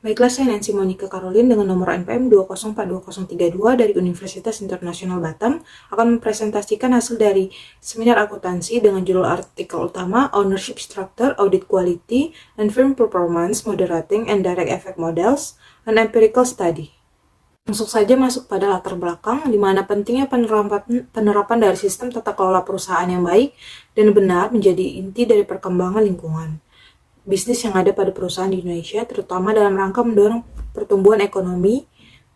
Baiklah, saya Nancy Monica Caroline dengan nomor NPM 2042032 dari Universitas Internasional Batam akan mempresentasikan hasil dari seminar akuntansi dengan judul artikel utama Ownership Structure, Audit Quality, and Firm Performance, Moderating and Direct Effect Models, an Empirical Study. Langsung saja masuk pada latar belakang, di mana pentingnya penerapan dari sistem tata kelola perusahaan yang baik dan benar menjadi inti dari perkembangan lingkungan bisnis yang ada pada perusahaan di Indonesia, terutama dalam rangka mendorong pertumbuhan ekonomi,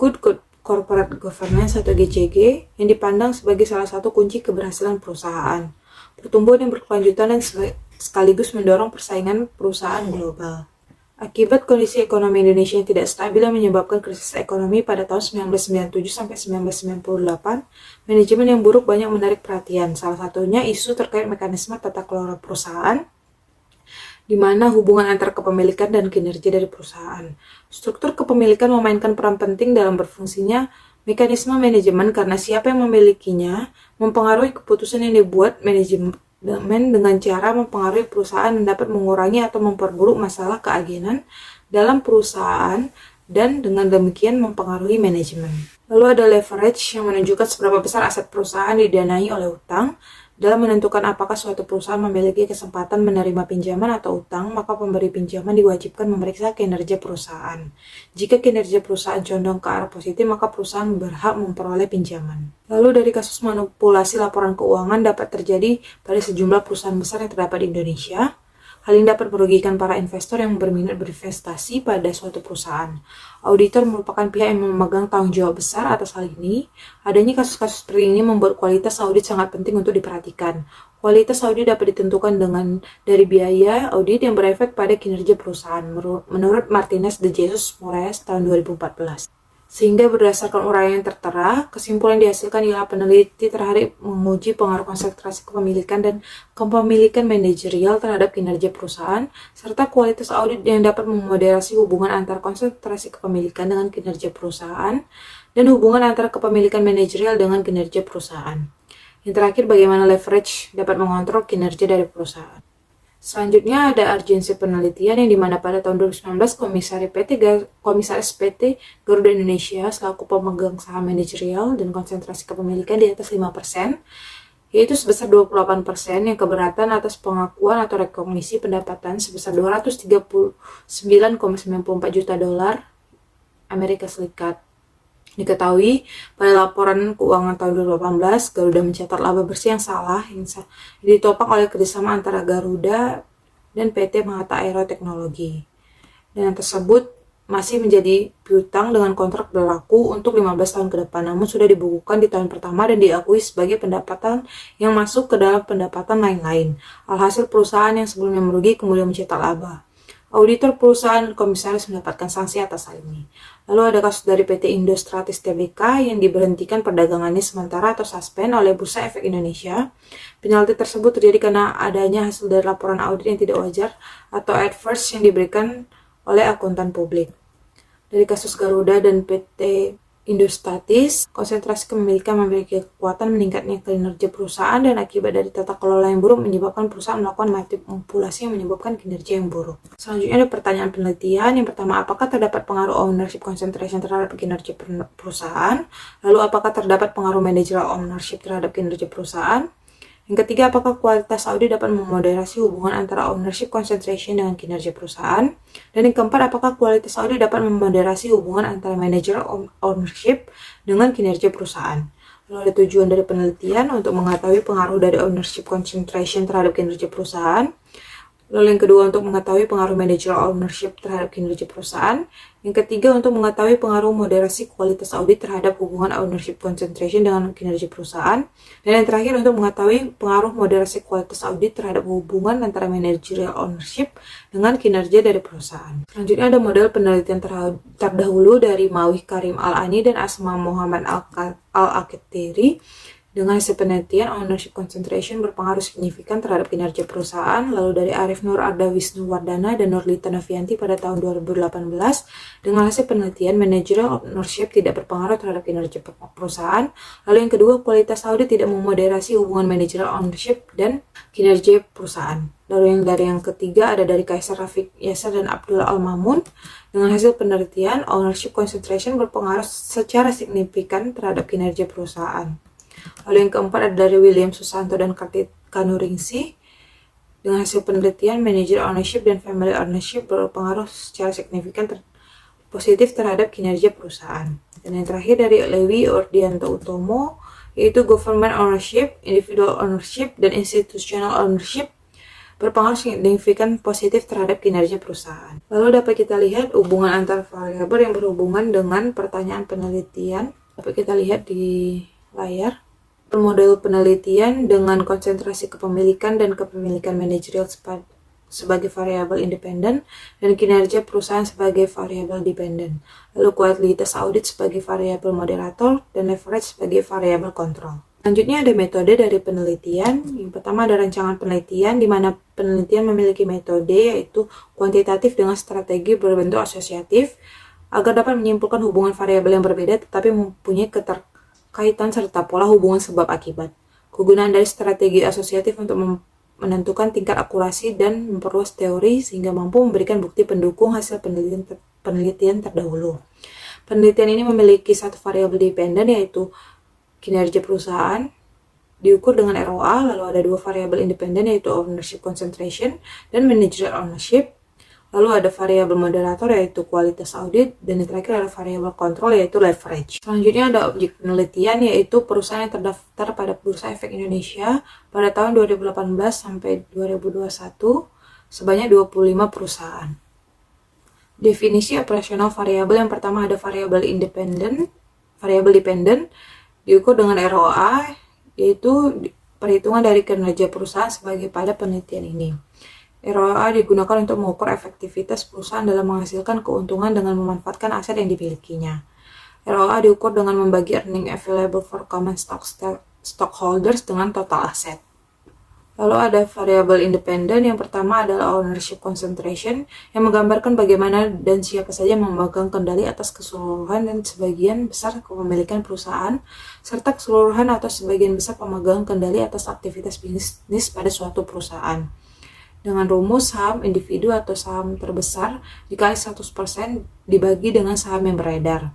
Good Corporate Governance atau GCG, yang dipandang sebagai salah satu kunci keberhasilan perusahaan, pertumbuhan yang berkelanjutan dan sekaligus mendorong persaingan perusahaan global. Akibat kondisi ekonomi Indonesia yang tidak stabil yang menyebabkan krisis ekonomi pada tahun 1997 sampai 1998, manajemen yang buruk banyak menarik perhatian. Salah satunya isu terkait mekanisme tata kelola perusahaan, di mana hubungan antara kepemilikan dan kinerja dari perusahaan. Struktur kepemilikan memainkan peran penting dalam berfungsinya mekanisme manajemen karena siapa yang memilikinya mempengaruhi keputusan yang dibuat manajemen dengan cara mempengaruhi perusahaan dan dapat mengurangi atau memperburuk masalah keagenan dalam perusahaan dan dengan demikian mempengaruhi manajemen. Lalu ada leverage yang menunjukkan seberapa besar aset perusahaan didanai oleh utang. Dalam menentukan apakah suatu perusahaan memiliki kesempatan menerima pinjaman atau utang, maka pemberi pinjaman diwajibkan memeriksa kinerja perusahaan. Jika kinerja perusahaan condong ke arah positif, maka perusahaan berhak memperoleh pinjaman. Lalu dari kasus manipulasi laporan keuangan dapat terjadi pada sejumlah perusahaan besar yang terdapat di Indonesia. Hal ini dapat merugikan para investor yang berminat berinvestasi pada suatu perusahaan. Auditor merupakan pihak yang memegang tanggung jawab besar atas hal ini. Adanya kasus-kasus seperti ini membuat kualitas audit sangat penting untuk diperhatikan. Kualitas audit dapat ditentukan dari biaya audit yang berefek pada kinerja perusahaan, menurut Martinez de Jesus Moraes tahun 2014. Sehingga berdasarkan uraian yang tertera, kesimpulan dihasilkan ialah peneliti terhadap menguji pengaruh konsentrasi kepemilikan dan kepemilikan manajerial terhadap kinerja perusahaan, serta kualitas audit yang dapat memoderasi hubungan antara konsentrasi kepemilikan dengan kinerja perusahaan, dan hubungan antara kepemilikan manajerial dengan kinerja perusahaan. Yang terakhir, bagaimana leverage dapat mengontrol kinerja dari perusahaan. Selanjutnya ada urgensi penelitian yang dimana pada tahun 2019 Komisaris PT Garuda Indonesia selaku pemegang saham manajerial dan konsentrasi kepemilikan di atas 5%, yaitu sebesar 28% yang keberatan atas pengakuan atau rekognisi pendapatan sebesar 239,94 juta dolar Amerika Serikat. Diketahui pada laporan keuangan tahun 2018, Garuda mencatat laba bersih yang salah yang ditopang oleh kerjasama antara Garuda dan PT Mahata Aero Teknologi. Dan yang tersebut masih menjadi piutang dengan kontrak berlaku untuk 15 tahun ke depan, namun sudah dibukukan di tahun pertama dan diakui sebagai pendapatan yang masuk ke dalam pendapatan lain-lain. Alhasil perusahaan yang sebelumnya merugi kemudian mencetak laba. Auditor perusahaan dan komisaris mendapatkan sanksi atas hal ini. Lalu ada kasus dari PT Indostratis Tbk yang diberhentikan perdagangannya sementara atau suspend oleh Bursa Efek Indonesia. Penalti tersebut terjadi karena adanya hasil dari laporan audit yang tidak wajar atau adverse yang diberikan oleh akuntan publik. Dari kasus Garuda dan PT Indostratis, konsentrasi kepemilikan memiliki kekuatan meningkatnya kinerja perusahaan dan akibat dari tata kelola yang buruk menyebabkan perusahaan melakukan manipulasi yang menyebabkan kinerja yang buruk. Selanjutnya ada pertanyaan penelitian. Yang pertama, apakah terdapat pengaruh ownership concentration terhadap kinerja perusahaan? Lalu apakah terdapat pengaruh managerial ownership terhadap kinerja perusahaan? Yang ketiga, apakah kualitas audit dapat memoderasi hubungan antara ownership concentration dengan kinerja perusahaan? Dan yang keempat, apakah kualitas audit dapat memoderasi hubungan antara managerial ownership dengan kinerja perusahaan? Lalu ada tujuan dari penelitian untuk mengetahui pengaruh dari ownership concentration terhadap kinerja perusahaan. Lalu yang kedua, untuk mengetahui pengaruh managerial ownership terhadap kinerja perusahaan. Yang ketiga, untuk mengetahui pengaruh moderasi kualitas audit terhadap hubungan ownership concentration dengan kinerja perusahaan. Dan yang terakhir, untuk mengetahui pengaruh moderasi kualitas audit terhadap hubungan antara managerial ownership dengan kinerja dari perusahaan. Selanjutnya ada model penelitian terdahulu dari Mawih Karim Al-Ani dan Asma Muhammad Al-Akhtiri Dengan hasil penelitian, ownership concentration berpengaruh signifikan terhadap kinerja perusahaan. Lalu dari Arif Nur Arda Wisnuwardana dan Nurlita Novianti pada tahun 2018, dengan hasil penelitian, managerial ownership tidak berpengaruh terhadap kinerja perusahaan. Lalu yang kedua, kualitas audit tidak memoderasi hubungan managerial ownership dan kinerja perusahaan. Lalu yang ketiga ada dari Kaisar Rafiq Yasser dan Abdullah Al-Mamun. Dengan hasil penelitian, ownership concentration berpengaruh secara signifikan terhadap kinerja perusahaan. Lalu yang keempat ada dari William Susanto dan Kartika Nuringsi. Dengan hasil penelitian, manager ownership dan family ownership berpengaruh secara signifikan positif terhadap kinerja perusahaan. Dan yang terakhir dari Lewi Ordianto Utomo, yaitu government ownership, individual ownership, dan institutional ownership berpengaruh signifikan positif terhadap kinerja perusahaan. Lalu dapat kita lihat hubungan antar variabel yang berhubungan dengan pertanyaan penelitian. Dapat kita lihat di layar. Model penelitian dengan konsentrasi kepemilikan dan kepemilikan manajerial sebagai variabel independen dan kinerja perusahaan sebagai variabel dependen. Lalu kualitas audit sebagai variabel moderator dan leverage sebagai variabel kontrol. Selanjutnya ada metode dari penelitian. Yang pertama ada rancangan penelitian, di mana penelitian memiliki metode yaitu kuantitatif dengan strategi berbentuk asosiatif agar dapat menyimpulkan hubungan variabel yang berbeda tetapi mempunyai kaitan serta pola hubungan sebab akibat. Kegunaan dari strategi asosiatif untuk menentukan tingkat akurasi dan memperluas teori sehingga mampu memberikan bukti pendukung hasil penelitian terdahulu. Penelitian ini memiliki satu variabel dependen yaitu kinerja perusahaan diukur dengan ROA, lalu ada dua variabel independen yaitu ownership concentration dan managerial ownership. Lalu ada variabel moderator yaitu kualitas audit, dan yang terakhir ada variabel kontrol yaitu leverage. Selanjutnya ada objek penelitian yaitu perusahaan yang terdaftar pada Bursa Efek Indonesia pada tahun 2018 sampai 2021 sebanyak 25 perusahaan. Definisi operasional variabel yang pertama ada variabel dependen diukur dengan ROA yaitu perhitungan dari kinerja perusahaan sebagai pada penelitian ini. ROA digunakan untuk mengukur efektivitas perusahaan dalam menghasilkan keuntungan dengan memanfaatkan aset yang dimilikinya. ROA diukur dengan membagi earning available for common stockholders dengan total aset. Lalu ada variabel independen, yang pertama adalah ownership concentration yang menggambarkan bagaimana dan siapa saja memegang kendali atas keseluruhan dan sebagian besar kepemilikan perusahaan, serta keseluruhan atau sebagian besar pemegang kendali atas aktivitas bisnis pada suatu perusahaan. Dengan rumus saham individu atau saham terbesar dikali 100% dibagi dengan saham yang beredar.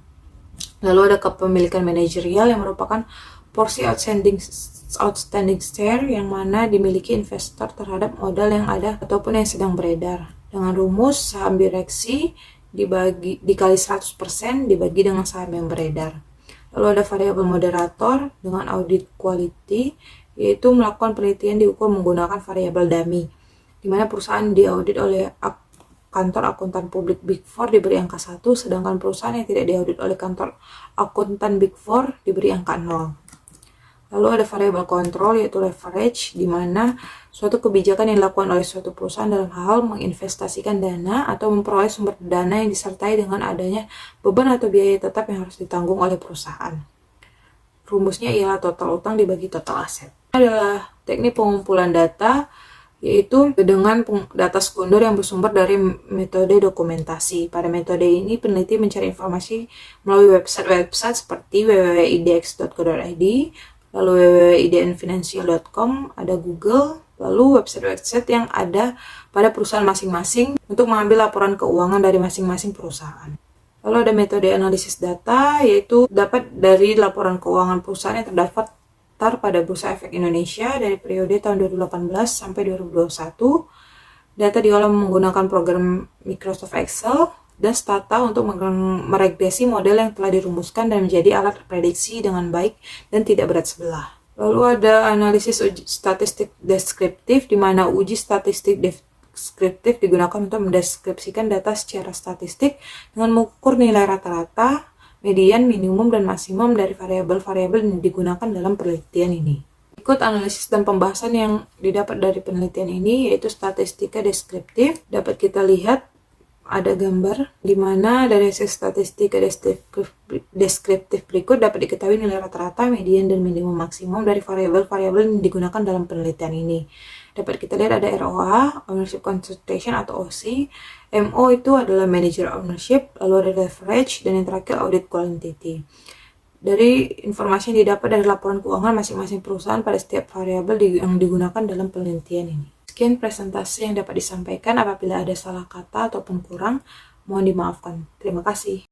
Lalu ada kepemilikan manajerial yang merupakan porsi outstanding share yang mana dimiliki investor terhadap modal yang ada ataupun yang sedang beredar. Dengan rumus saham direksi dikali 100% dibagi dengan saham yang beredar. Lalu ada variabel moderator dengan audit quality, yaitu melakukan penelitian diukur menggunakan variabel dummy, di mana perusahaan diaudit oleh kantor akuntan publik Big Four diberi angka 1, sedangkan perusahaan yang tidak diaudit oleh kantor akuntan Big Four diberi angka 0. Lalu ada variabel kontrol yaitu leverage, di mana suatu kebijakan yang dilakukan oleh suatu perusahaan dalam hal menginvestasikan dana atau memperoleh sumber dana yang disertai dengan adanya beban atau biaya tetap yang harus ditanggung oleh perusahaan. Rumusnya ialah total utang dibagi total aset. Ini adalah teknik pengumpulan data, yaitu dengan data sekunder yang bersumber dari metode dokumentasi. Pada metode ini, peneliti mencari informasi melalui website seperti www.idx.co.id, lalu www.idnfinancial.com, ada Google, lalu website-website yang ada pada perusahaan masing-masing untuk mengambil laporan keuangan dari masing-masing perusahaan. Lalu ada metode analisis data, yaitu dapat dari laporan keuangan perusahaan yang terdaftar pada Bursa Efek Indonesia dari periode tahun 2018 sampai 2021. Data diolah menggunakan program Microsoft Excel dan Stata untuk meregresi model yang telah dirumuskan dan menjadi alat prediksi dengan baik dan tidak berat sebelah. Lalu ada analisis uji statistik deskriptif, di mana uji statistik deskriptif digunakan untuk mendeskripsikan data secara statistik dengan mengukur nilai rata-rata, median, minimum, dan maksimum dari variabel-variabel yang digunakan dalam penelitian ini. Ikut analisis dan pembahasan yang didapat dari penelitian ini, yaitu statistika deskriptif. Dapat kita lihat ada gambar di mana dari hasil statistik deskriptif berikut dapat diketahui nilai rata-rata, median, dan minimum maksimum dari variabel-variabel yang digunakan dalam penelitian ini. Dapat kita lihat ada ROA, Ownership Concentration atau OC, MO itu adalah Manager Ownership, lalu ada Leverage, dan yang terakhir Audit Quantity. Dari informasi yang didapat dari laporan keuangan masing-masing perusahaan pada setiap variabel yang digunakan dalam penelitian ini. Sekian presentasi yang dapat disampaikan. Apabila ada salah kata ataupun kurang, mohon dimaafkan. Terima kasih.